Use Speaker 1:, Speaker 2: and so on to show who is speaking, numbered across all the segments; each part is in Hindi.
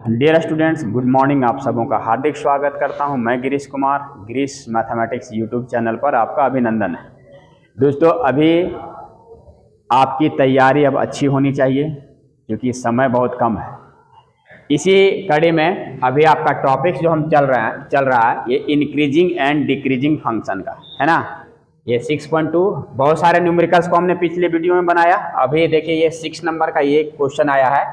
Speaker 1: Dear students, good morning. आप सबों का हार्दिक स्वागत करता हूं। मैं Girish Kumar, Girish mathematics YouTube channel पर आपका अभिनंदन है। दोस्तों, अभी आपकी तैयारी अब अच्छी होनी चाहिए क्योंकि समय बहुत कम है। इसी कड़ी में अभी आपका टॉपिक जो हम चल रहा है ये इंक्रीजिंग एंड डिक्रीजिंग फंक्शन का है ना। ये 6.2 बहुत सारे न्यूमेरिकल्स को हमने पिछले वीडियो में बनाया। अभी देखिए ये 6 नंबर का ये क्वेश्चन आया है,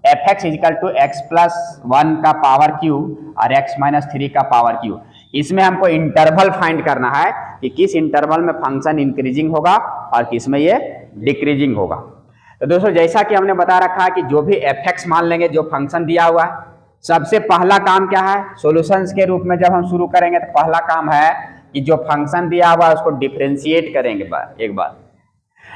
Speaker 1: f x is equal to x plus 1 का पावर क्यू और एक्स माइनस 3 का पावर क्यू। इसमें हमको इंटरवल फाइंड करना है कि किस इंटरवल में फंक्शन इंक्रीजिंग होगा और किस में ये डिक्रीजिंग होगा। तो दोस्तों, जैसा कि हमने बता रखा है कि जो भी एफ एक्स मान लेंगे, जो फंक्शन दिया हुआ है, सबसे पहला काम क्या है, सॉल्यूशंस के रूप में जब हम शुरू करेंगे तो पहला काम है कि जो फंक्शन दिया हुआ है उसको डिफरेंशिएट करेंगे एक बार।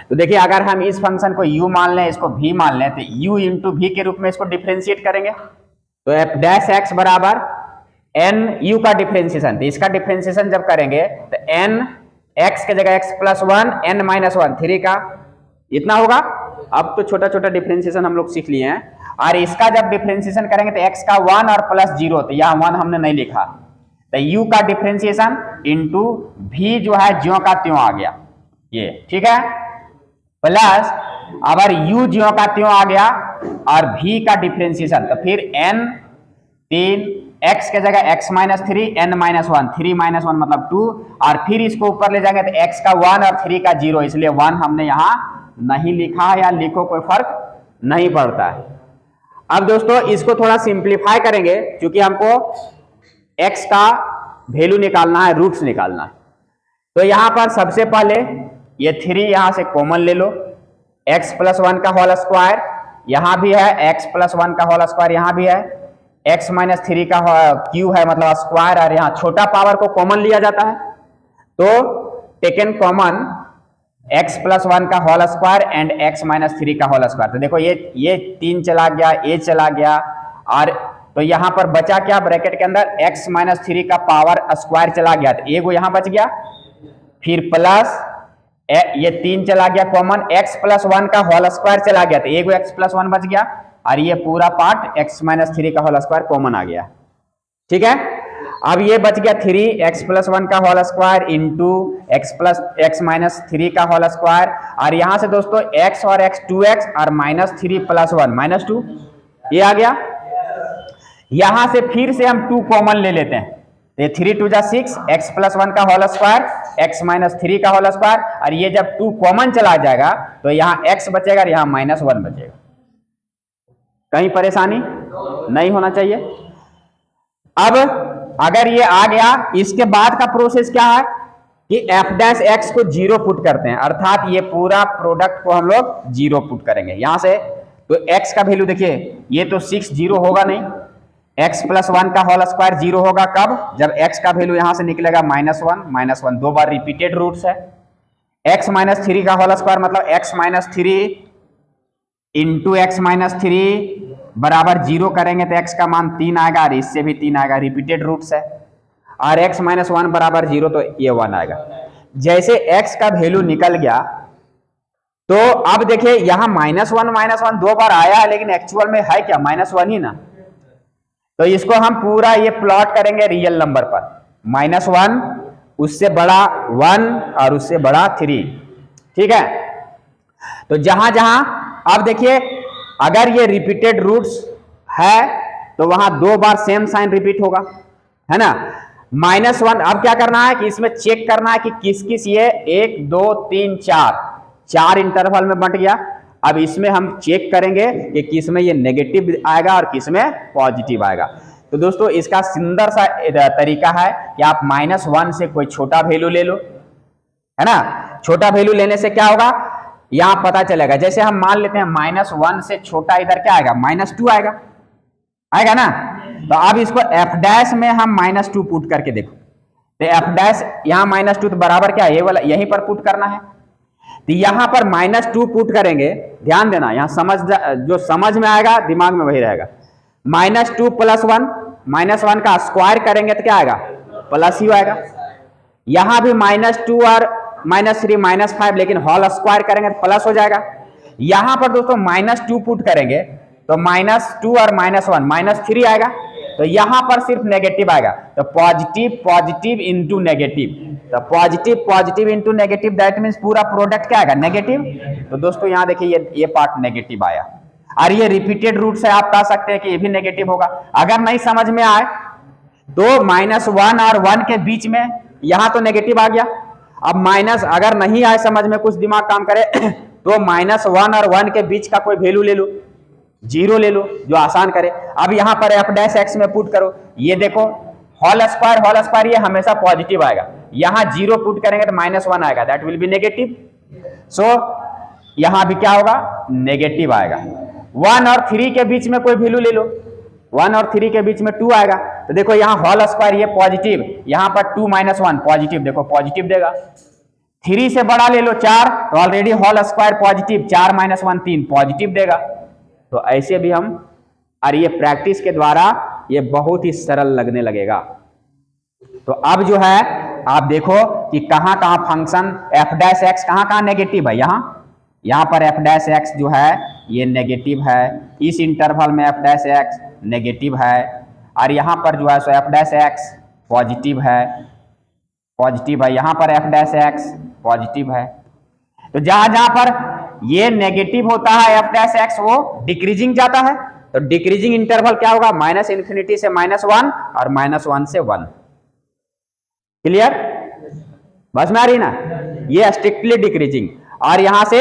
Speaker 1: तो देखिए, अगर हम इस फंक्शन को u मान लें, इसको v मान लें, तो u इंटू वी के रूप में इसको डिफरेंशिएट करेंगे। तो एफ डैश एक्स बराबर n u का डिफरेंशिएशन। तो इसका डिफरेंशिएशन जब करेंगे तो n x के जगह x प्लस 1 n माइनस 1 3 का इतना होगा। अब तो छोटा छोटा डिफरेंशिएशन हम लोग सीख लिए हैं। और इसका जब डिफरेंशिएशन करेंगे तो x का 1 और प्लस 0, तो यहाँ 1 हमने नहीं लिखा, तो u का डिफरेंशिएशन इंटू v जो है ज्यों का त्यों आ गया, ये ठीक है, प्लस अगर u ज्यों का त्यों आ गया और v का डिफरेंशिएशन, तो फिर n 3 x के जगह x minus 3 n minus 1 3 minus 1 मतलब 2, और फिर इसको ऊपर ले जाएंगे तो x का 1 और 3 का 0, इसलिए 1 हमने यहाँ नहीं लिखा, या लिखो कोई फर्क नहीं पड़ता है। अब दोस्तों, इसको थोड़ा सिंप्लीफाई करेंगे क्योंकि हमको x का वैल्यू निकालना है, रूट्स निकालना है। तो यहां पर सबसे पहले ये 3 यहां से कॉमन ले लो, x प्लस 1 का होल स्क्वायर यहां भी है, x प्लस 1 का होल स्क्वायर यहां भी है, x माइनस 3 का क्यू है मतलब स्क्वायर, और यहां छोटा पावर को कॉमन लिया जाता है। तो टेकन कॉमन x प्लस 1 का whole square and x minus 3 का होल स्क्वायर। तो देखो ये 3 चला गया, ये चला गया, और तो यहां पर बचा क्या ब्रैकेट के अंदर, x माइनस 3 का पावर स्क्वायर चला गया, तो एगो यहां बच गया, फिर प्लस ये 3 चला गया कॉमन, x प्लस 1 का होल स्क्वायर चला गया, तो एगो x प्लस 1 बच गया, और ये पूरा पार्ट x माइनस 3 का होल स्क्वायर कॉमन आ गया। ठीक है, अब ये बच गया 3 x प्लस 1 का whole square into x minus 3 का होल स्क्वायर, और यहां से दोस्तों x और x 2x और माइनस 3 प्लस 1 माइनस 2 ये आ गया। यहां से फिर से हम 2 कॉमन ले लेते हैं, तो 3 2 जा 6 x प्लस 1 का होल स्क्वायर x माइनस 3 का होल स्क्वायर, और ये जब 2 कॉमन चला जाएगा तो यहाँ x बचेगा और यहाँ माइनस 1 बचेगा। कहीं परेशानी नहीं होना चाहिए। अब अगर ये आ गया, इसके बाद का प्रोसेस क्या है कि f डैश x को 0 पुट करते हैं, अर्थात ये पूरा प्रोडक्ट को हम लोग 0 पुट करेंगे यहां से। तो x का वैल्यू देखिए, ये तो 6 0 होगा नहीं, x प्लस 1 का होल स्क्वायर 0 होगा कब, जब x का वैल्यू यहां से निकलेगा माइनस 1 दो बार रिपीटेड रूट्स है। x माइनस 3 का होल स्क्वायर मतलब x minus 3 into x minus 3 बराबर 0 करेंगे तो x का मान 3 आएगा, और इससे भी 3 आएगा, रिपीटेड रूट्स है, और x माइनस 1 बराबर 0 तो ये 1 आएगा। जैसे x का वैल्यू निकल गया तो अब देखिए यहां माइनस 1 दो बार आया है, लेकिन एक्चुअल में है क्या, माइनस 1 ही ना। तो इसको हम पूरा ये प्लॉट करेंगे रियल नंबर पर, माइनस 1 उससे बड़ा 1 और उससे बड़ा 3। ठीक है, तो जहां जहां अब देखिए अगर ये रिपीटेड रूट्स है तो वहां 2 बार सेम साइन रिपीट होगा, है ना। माइनस 1 अब क्या करना है कि इसमें चेक करना है कि किस किस ये 1 2 3 4 इंटरवल में बंट गया। अब इसमें हम चेक करेंगे कि किस में ये नेगेटिव आएगा और किस में पॉजिटिव आएगा। तो दोस्तों, इसका सुंदर सा तरीका है कि आप माइनस 1 से कोई छोटा वैल्यू ले लो, है ना। छोटा वैल्यू लेने से क्या होगा, यहां पता चलेगा। जैसे हम मान लेते हैं माइनस 1 से छोटा इधर क्या आएगा, माइनस 2 आएगा ना। तो अब इसको f डैश में हम माइनस 2 पुट करके देखो, तो f डैश यहां माइनस 2 तो बराबर क्या, ये वाला यहीं पर पुट करना है। तो यहां पर माइनस 2 पुट करेंगे, ध्यान देना, यहां जो समझ में आएगा दिमाग में वही रहेगा। माइनस 2 प्लस 1, माइनस 1 का स्क्वायर करेंगे तो क्या आएगा, प्लस ही आएगा। यहां भी माइनस 2 और माइनस 3 माइनस 5, लेकिन होल स्क्वायर करेंगे तो प्लस हो जाएगा। यहां पर दोस्तों माइनस 2 पुट करेंगे तो -2 और -1 -3 आएगा, तो यहां पर सिर्फ नेगेटिव आएगा, तो पॉजिटिव पॉजिटिव इंटू नेगेटिव, तो positive positive into negative, that means पूरा प्रोडक्ट क्या आएगा, नेगेटिव। तो दोस्तों यहां देखिए ये पार्ट नेगेटिव आया, और ये रिपीटेड रूट से आप कह सकते हैं कि ये भी नेगेटिव होगा। अगर नहीं समझ में आए तो -1 और 1 के बीच में यहां तो नेगेटिव आ गया। अब माइनस अगर नहीं आए समझ में, कुछ दिमाग काम करे तो -1 और 1 के बीच का कोई वैल्यू ले लो, 0 ले लो, जो आसान करे। अब यहां पर f' में पुट करो, ये देखो होल स्क्वायर ये हमेशा पॉजिटिव आएगा, यहां 0 पुट करेंगे तो -1 आएगा, दैट विल बी नेगेटिव। सो यहां भी क्या होगा, नेगेटिव आएगा। 1 और 3 के बीच में कोई वैल्यू ले लो, 1 और 3 के बीच में 2 आएगा, तो देखो यहाँ होल स्क्वायर ये पॉजिटिव, यहाँ पर 2 - 1 पॉजिटिव, देखो पॉजिटिव देगा। 3 से बड़ा ले लो 4, तो already whole square positive, 4 - 1 3 positive देगा। तो ऐसे भी हम, और ये प्रैक्टिस के द्वारा ये बहुत ही सरल लगने लगेगा। तो अब जो है आप देखो कि कहां कहां फंक्शन f' कहां नेगेटिव है, यहां पर f' जो है ये नेगेटिव है, इस इंटरवल में f' नेगेटिव है, और यहां पर जो है सो f' पॉजिटिव है, यहां पर f' पॉजिटिव है। तो जहां जहां पर ये नेगेटिव होता है f' वो डिक्रीजिंग जाता है, तो डिक्रीजिंग इंटरवल क्या होगा, -∞ से -1 और -1 से 1। क्लियर, बस में आ रही ना, ये स्ट्रिक्टली डिक्रीजिंग, और यहां से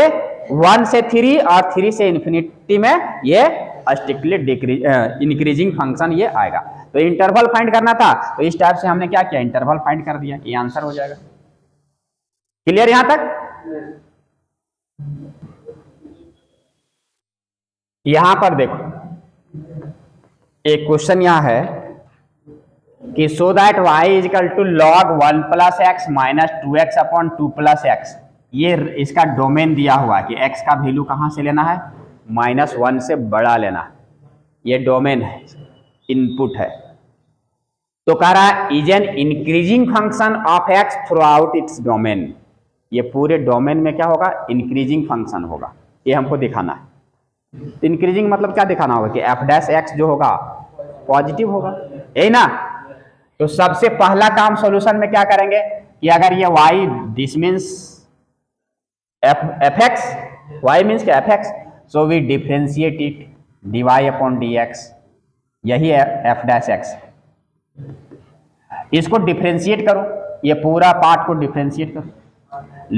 Speaker 1: 1 से 3 और 3 से इन्फिनिटी में ये स्ट्रिक्टली इंक्रीजिंग फंक्शन ये आएगा। तो इंटरवल फाइंड करना था, तो इस टाइप से हमने क्या किया, इंटरवल फाइंड कर दिया, ये आंसर हो जाएगा। क्लियर यहां तक? यहां पर देखो एक क्वेश्चन यहां है कि so that y = log 1 + x - 2x / 2 + x, ये इसका डोमेन दिया हुआ है कि x का वैल्यू कहां से लेना है, -1 से बड़ा लेना, ये डोमेन है, इनपुट है। तो कह रहा है is an increasing function of x through out its domain, ये पूरे डोमेन में क्या होगा, इंक्रीजिंग फंक्शन होगा, ये हमको दिखाना है। तो इंक्रीजिंग मतलब क्या दिखाना होगा कि f' जो होगा पॉजिटिव होगा, यही ना। तो सबसे पहला काम सॉल्यूशन में क्या करेंगे कि अगर ये y, this means fx, y means क्या fx, so we differentiate it dy/dx, यही है f'। इसको डिफरेंशिएट करो, ये पूरा पार्ट को डिफरेंशिएट करो,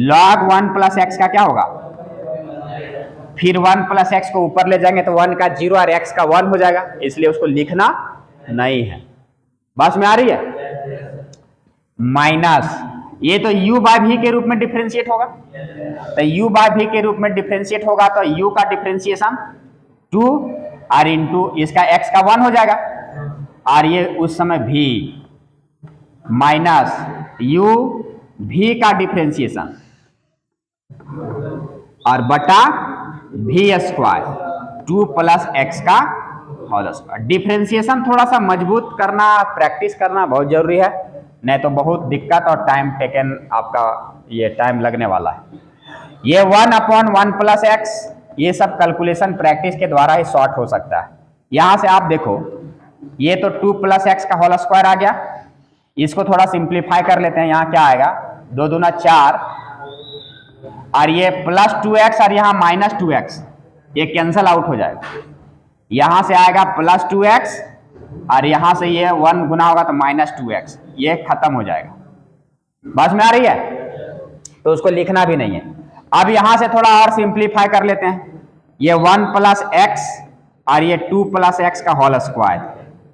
Speaker 1: log 1 + x का क्या होगा, फिर 1 + x को ऊपर ले जाएंगे तो 1 का 0 और x का 1 हो जाएगा, इसलिए उसको लिखना नहीं है। बस में आ रही है, माइनस ये तो u/v के रूप में डिफरेंशिएट होगा, तो u/v के रूप में डिफरेंशिएट होगा तो u का डिफरेंशिएशन 2 और इंटू इसका x का 1 हो जाएगा, और ये उस समय v माइनस u/v का डिफरेंशिएशन और बटा v² 2 + x का होल स्क्वायर। डिफरेंशिएशन थोड़ा सा मजबूत करना, प्रैक्टिस करना बहुत जरूरी है, नहीं तो बहुत दिक्कत और टाइम टेकन आपका ये टाइम लगने वाला है। ये 1/1 + x, ये सब कैलकुलेशन प्रैक्टिस के द्वारा ही शॉर्ट हो सकता है। यहां से आप देखो ये तो 2 + x का होल स्क्वायर आ गया, इसको थोड़ा सिंप्लीफाई कर लेते हैं, यहाँ क्या आएगा, 2 दूना 4 और ये +2x और यहाँ -2x, ये कैंसल आउट हो जाएगा, यहां से आएगा +2x और यहां से ये 1 गुना होगा तो -2x, ये खत्म हो जाएगा। बस में आ रही है, तो उसको लिखना भी नहीं है। अब यहां से थोड़ा और सिंप्लीफाई कर लेते हैं, ये 1 + x और ये 2 + x का होल स्क्वायर,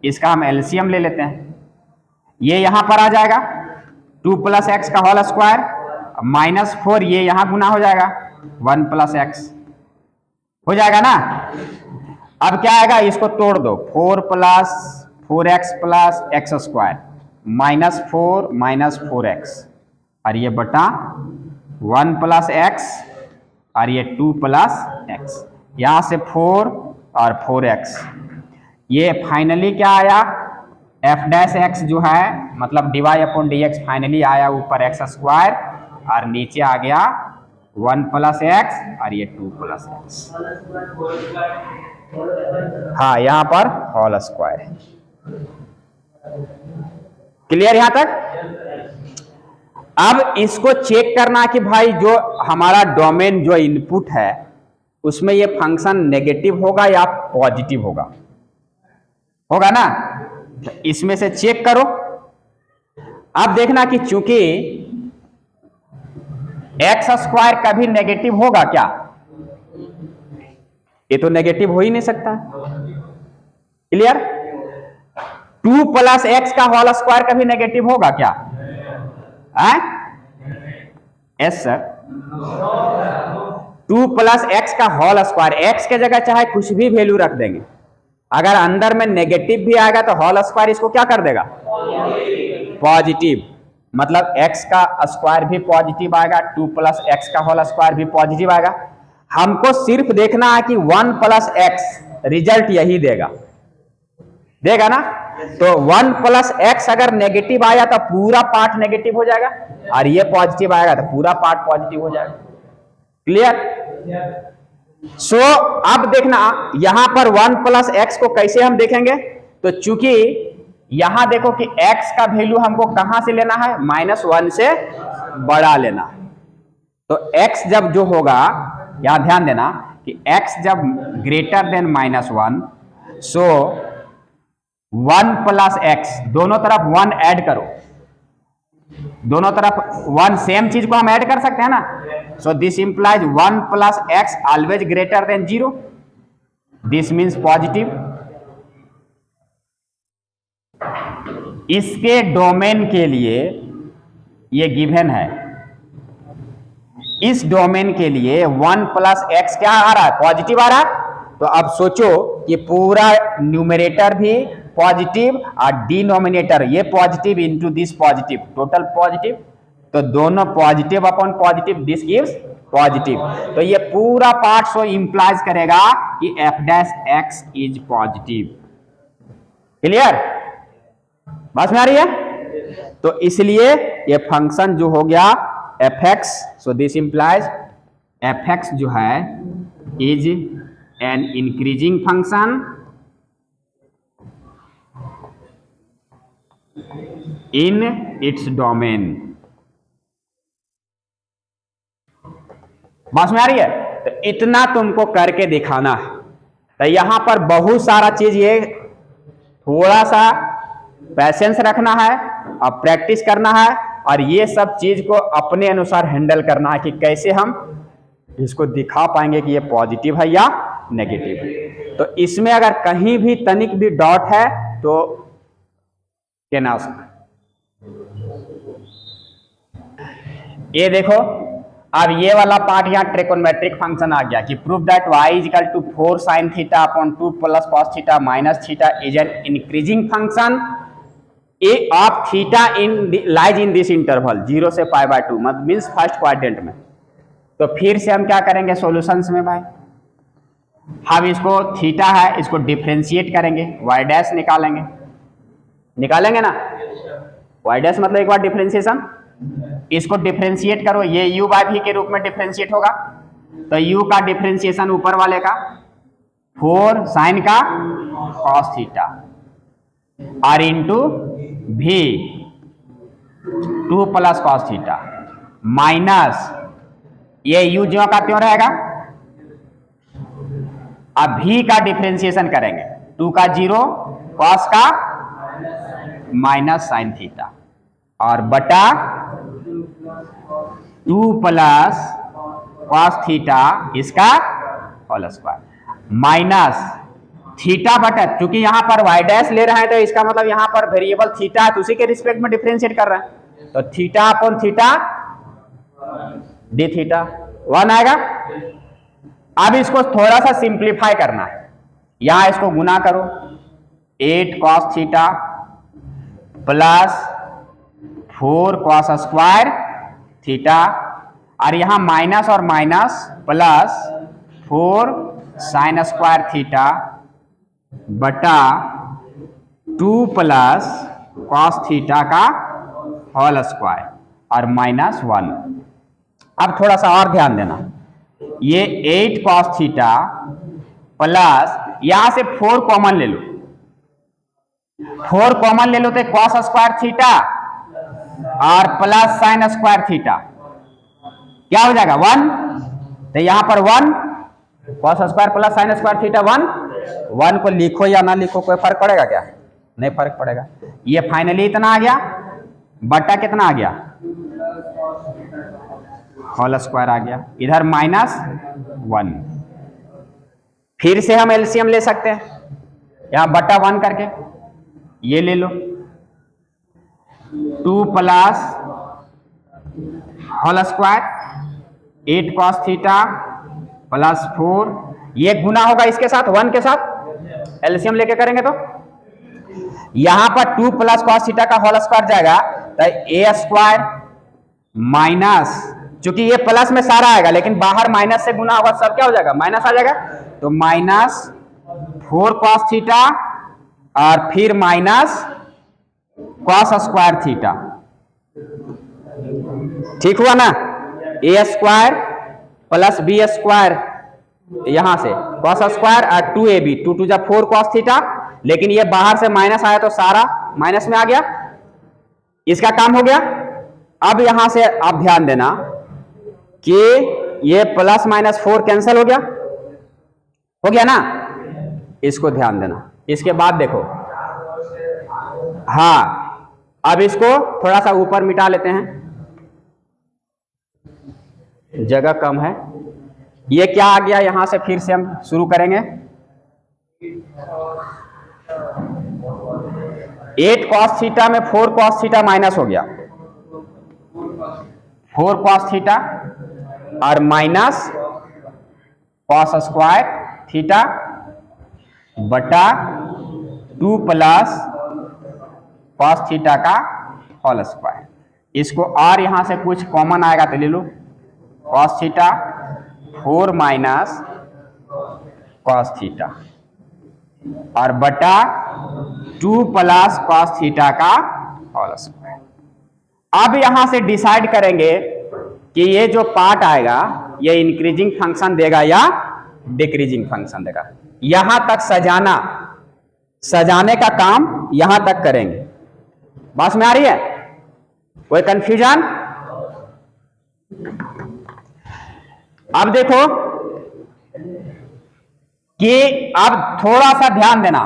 Speaker 1: इसका हम एलसीएम ले लेते हैं, ये यहां पर आ जाएगा 2 + x का होल स्क्वायर -4, ये यहां गुना हो जाएगा 1 + x हो जाएगा ना। अब क्या आएगा, इसको तोड़ दो, 4 + 4x + x² -4 - 4x और ये बटा 1 + x और ये 2 + x, यहां से 4 और 4x, ये फाइनली क्या आया, f' जो है मतलब dy/dx फाइनली आया ऊपर x² और नीचे आ गया 1 + x और ये 2 + x। हाँ, यहां पर होल स्क्वायर। क्लियर यहां तक? अब इसको चेक करना कि भाई जो हमारा डोमेन जो इनपुट है उसमें ये फंक्शन नेगेटिव होगा या पॉजिटिव होगा, होगा ना? तो इसमें से चेक करो। अब देखना कि चूंकि एक्स स्क्वायर कभी नेगेटिव होगा क्या? ये तो नेगेटिव हो ही नहीं सकता। क्लियर? 2 प्लस एक्स का होल स्क्वायर कभी नेगेटिव होगा क्या? Yes sir. 2 प्लस एक्स का होल स्क्वायर, एक्स के जगह चाहे कुछ भी वैल्यू रख देंगे, अगर अंदर में नेगेटिव भी आएगा तो होल स्क्वायर इसको क्या कर देगा? पॉजिटिव। मतलब एक्स का स्क्वायर भी पॉजिटिव आएगा, 2 प्लस एक्स का होल स्क्वायर भी पॉजिटिव आएगा। हमको सिर्फ देखना है कि 1 प्लस एक्स रिजल्ट यही देगा, देगा ना? तो 1 प्लस एक्स अगर नेगेटिव आया तो पूरा पार्ट नेगेटिव हो जाएगा, और ये पॉजिटिव आएगा तो पूरा पार्ट पॉजिटिव हो जाएगा। क्लियर? सो अब देखना यहां पर 1 प्लस एक्स को कैसे हम देखेंगे। तो चूंकि यहां देखो कि x का वैल्यू हमको कहां से लेना है? -1 से बड़ा लेना। तो x जब जो होगा, यहां ध्यान देना कि x जब ग्रेटर देन -1, सो 1 प्लस एक्स, दोनों तरफ 1 ऐड करो, दोनों तरफ 1 सेम चीज को हम ऐड कर सकते हैं ना। So this implies 1 plus x always greater than 0, this means positive. इसके डोमेन के लिए ये गिवन है, इस डोमेन के लिए 1 प्लस एक्स क्या आ रहा है? पॉजिटिव आ रहा है। तो अब सोचो कि पूरा न्यूमरेटर भी पॉजिटिव और डिनोमिनेटर ये positive into this positive, total positive. तो दोनों positive upon positive, this gives positive. तो ये पूरा पार्ट सो इंप्लाइज करेगा कि f dash x is positive. Clear? बात में आ रही है? तो इसलिए ये फंक्शन जो हो गया fx, so this implies fx जो है is an increasing function in its domain. बात में आ रही है? तो इतना तुमको करके दिखाना है। तो यहां पर बहुत सारा चीज, ये थोड़ा सा पैसेंस रखना है और प्रैक्टिस करना है, और ये सब चीज को अपने अनुसार हैंडल करना है कि कैसे हम इसको दिखा पाएंगे कि ये पॉजिटिव है या नेगेटिव है। तो इसमें अगर कहीं भी तनिक भी डॉट है तो कैन आस्क। ये देखो, अब ये वाला पार्ट यहाँ ट्रिकोनोमेट्रिक फंक्शन आ गया कि prove that y is equal to 4 sin theta upon 2 plus cos theta minus theta is an increasing function a of theta in lies in this interval 0 से π/2, मतलब मींस फर्स्ट क्वाड्रेंट में। तो फिर से हम क्या करेंगे सॉल्यूशंस में भाई, हम इसको थीटा है इसको डिफरेंशिएट करेंगे, y डैश निकालेंगे, निकालेंगे ना। y डैश मतलब एक बार डिफरेंशिएशन, इसको डिफरेंशिएट करो, ये u बाय v के रूप में डिफरेंशिएट होगा। तो u का डिफरेंशिएशन ऊपर वाले का 4 साइन का cos थीटा और into v 2 plus cos theta minus ये u ज्यों का त्यों रहेगा। अब v का डिफरेंशिएशन करेंगे, 2 का 0 cos का माइनस साइन थीटा और बटा 2 प्लस cos थीटा इसका होल स्क्वायर माइनस थीटा बटा, क्योंकि यहां पर y डैश ले रहे हैं तो इसका मतलब यहां पर वेरिएबल थीटा है तो उसी के रिस्पेक्ट में डिफरेंशिएट कर रहे हैं। तो theta upon theta D theta 1 आएगा। अब इसको थोड़ा सा सिंप्लीफाई करना है, यहां इसको गुना करो 8 cos theta plus 4 cos square theta और यहां माइनस और minus plus 4 sine square theta बटा 2 प्लस cos थीटा का होल स्क्वायर और माइनस 1। अब थोड़ा सा और ध्यान देना, ये 8 cos थीटा प्लस यहां से 4 कॉमन ले लो, 4 कॉमन ले लो तो कॉस स्क्वायर थीटा और प्लस साइन स्क्वायर थीटा क्या हो जाएगा 1। तो यहां पर 1 cos square plus sine square theta 1 को लिखो या ना लिखो कोई फर्क पड़ेगा क्या? नहीं फर्क पड़ेगा। ये फाइनली इतना आ गया, बटा कितना आ गया होल स्क्वायर आ गया, इधर -1। फिर से हम एलसीएम ले सकते हैं, यहां बटा 1 करके ये ले लो, 2 plus whole square 8 cos theta plus 4, ये गुना होगा इसके साथ 1 के साथ, एलसीएम लेके करेंगे तो यहां पर 2 प्लस कॉस थीटा का होल स्क्वायर जाएगा तो ए स्क्वायर माइनस, चूंकि ये प्लस में सारा आएगा लेकिन बाहर माइनस से गुना होगा, सब क्या हो जाएगा माइनस आ जाएगा, तो -4 कॉस थीटा और फिर माइनस कॉस स्क्वायर थीटा, ठीक हुआ ना। ए स्क्वायर प्लस बी स्क्वायर यहां से कॉस स्क्वायर और 2ab, 2 2 जा 4 कॉस थीटा, लेकिन ये बाहर से माइनस आया तो सारा माइनस में आ गया, इसका काम हो गया। अब यहां से आप ध्यान देना कि ये प्लस माइनस 4 कैंसिल हो गया ना, इसको ध्यान देना। इसके बाद देखो, हाँ अब इसको थोड़ा सा ऊपर मिटा लेते हैं, जगह कम है। ये क्या आ गया, यहां से फिर से हम शुरू करेंगे। 8 कॉस थीटा में 4 कॉस थीटा माइनस हो गया, 4 कॉस थीटा और माइनस कॉस स्क्वायर थीटा बटा 2 प्लस कॉस थीटा का होल स्क्वायर। इसको और यहां से कुछ कॉमन आएगा तो ले लो, cos theta 4 minus cos theta और बटा 2 प्लस कॉस थीटा का होल स्क्वायर। अब यहां से डिसाइड करेंगे कि ये जो पार्ट आएगा ये इंक्रीजिंग फंक्शन देगा या डिक्रीजिंग फंक्शन देगा। यहां तक सजाने का काम यहां तक करेंगे। बात में आ रही है, कोई कंफ्यूजन? अब देखो कि अब थोड़ा सा ध्यान देना,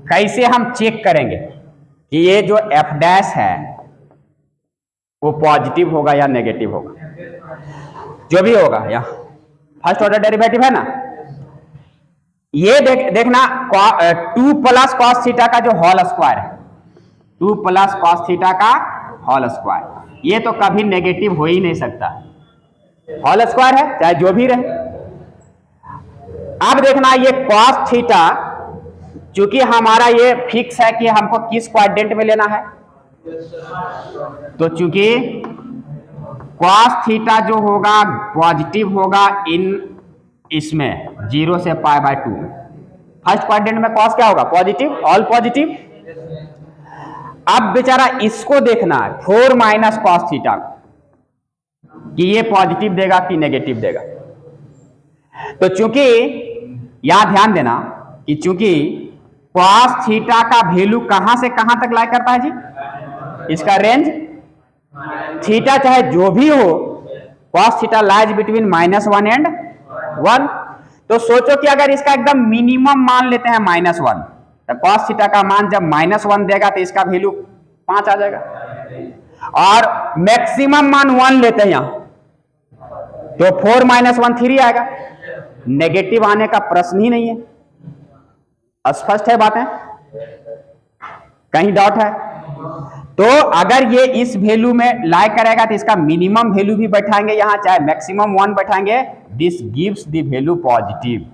Speaker 1: कैसे हम चेक करेंगे कि ये जो एफ डैश है वो पॉजिटिव होगा या नेगेटिव होगा। जो भी होगा, या फर्स्ट ऑर्डर डेरिवेटिव है ना, ये देखना 2 प्लस कॉस थीटा का जो होल स्क्वायर है, 2 प्लस कॉस थीटा का होल स्क्वायर, ये तो कभी नेगेटिव हो ही नहीं सकता, होल स्क्वायर है चाहे जो भी रहे। अब देखना ये कॉस थीटा, चूंकि हमारा ये फिक्स है कि हमको किस क्वाड्रेंट में लेना है, तो चूंकि कॉस थीटा जो होगा पॉजिटिव होगा इन इसमें 0 से π/2 में। फर्स्ट क्वाड्रेंट में कॉस क्या होगा पॉजिटिव, ऑल पॉजिटिव। अब बेचारा इसको देखना है 4 माइनस कॉस थीटा कि ये पॉजिटिव देगा कि नेगेटिव देगा। तो चूंकि यहां ध्यान देना कि चूंकि कॉस थीटा का वैल्यू कहां से कहां तक लाई करता है जी, इसका रेंज थीटा चाहे जो भी हो, cos theta lies between -1 and 1। तो सोचो कि अगर इसका एकदम मिनिमम मान लेते हैं -1, तो कॉस थीटा का मान जब -1 देगा तो इसका वैल्यू 5 आ जाएगा, और मैक्सिमम मान 1 लेते हैं यहां तो 4 - 1 3 आएगा, नेगेटिव आने का प्रश्न ही नहीं है। स्पष्ट है बातें, कहीं डाउट है? तो अगर ये इस वैल्यू में लाई करेगा तो इसका मिनिमम वैल्यू भी बैठाएंगे यहां, चाहे मैक्सिमम 1 बैठाएंगे, this gives the value positive.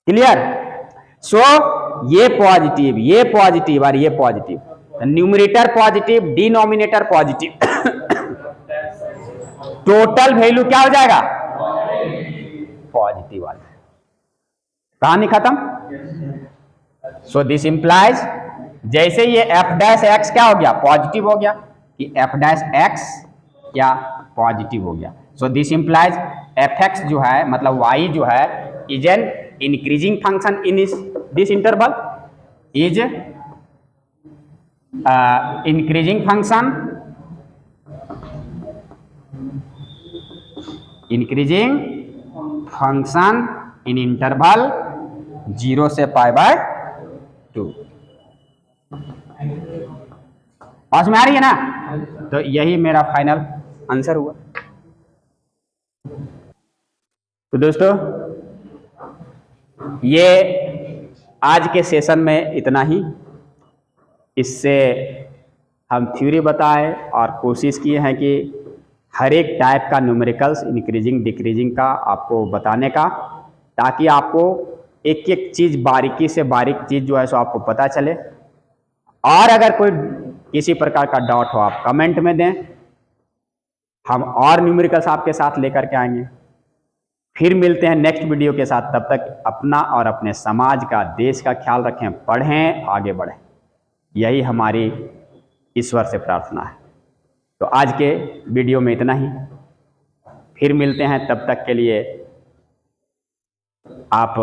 Speaker 1: Clear? So ये पॉजिटिव और ये पॉजिटिव, numerator positive, denominator positive, total value क्या हो जाएगा पॉजिटिव आ जाएगा। कहानी खत्म। सो दिस इंप्लाइज, जैसे ये एफ डैश एक्स क्या हो गया पॉजिटिव हो गया, कि एफ डैश एक्स क्या पॉजिटिव हो गया। So this implies F x जो है मतलब वाई जो है is an increasing function in this interval is increasing function in interval 0 से π/2। समझ में आ रही है ना? तो यही मेरा फाइनल आंसर हुआ। तो दोस्तों ये आज के सेशन में इतना ही। इससे हम थ्योरी बताए और कोशिश किए हैं कि हर एक टाइप का न्यूमेरिकल्स इंक्रीजिंग डिक्रीजिंग का आपको बताने का, ताकि आपको एक एक चीज़ बारीकी से बारीक चीज़ जो है सो आपको पता चले। और अगर कोई किसी प्रकार का डाउट हो आप कमेंट में दें, हम और न्यूमेरिकल्स आपके साथ लेकर के आएंगे। फिर मिलते हैं नेक्स्ट वीडियो के साथ। तब तक अपना और अपने समाज का, देश का ख्याल रखें, पढ़ें, आगे बढ़ें। यही हमारी ईश्वर से प्रार्थना है। तो आज के वीडियो में इतना ही। फिर मिलते हैं, तब तक के लिए आप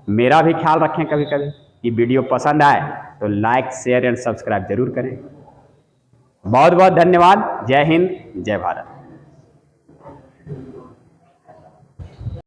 Speaker 1: मेरा भी ख्याल रखें। कभी कभी कि वीडियो पसंद आए तो लाइक, शेयर एंड सब्सक्राइब जरूर करें। बहुत बहुत धन्यवाद। जय हिंद, जय भारत।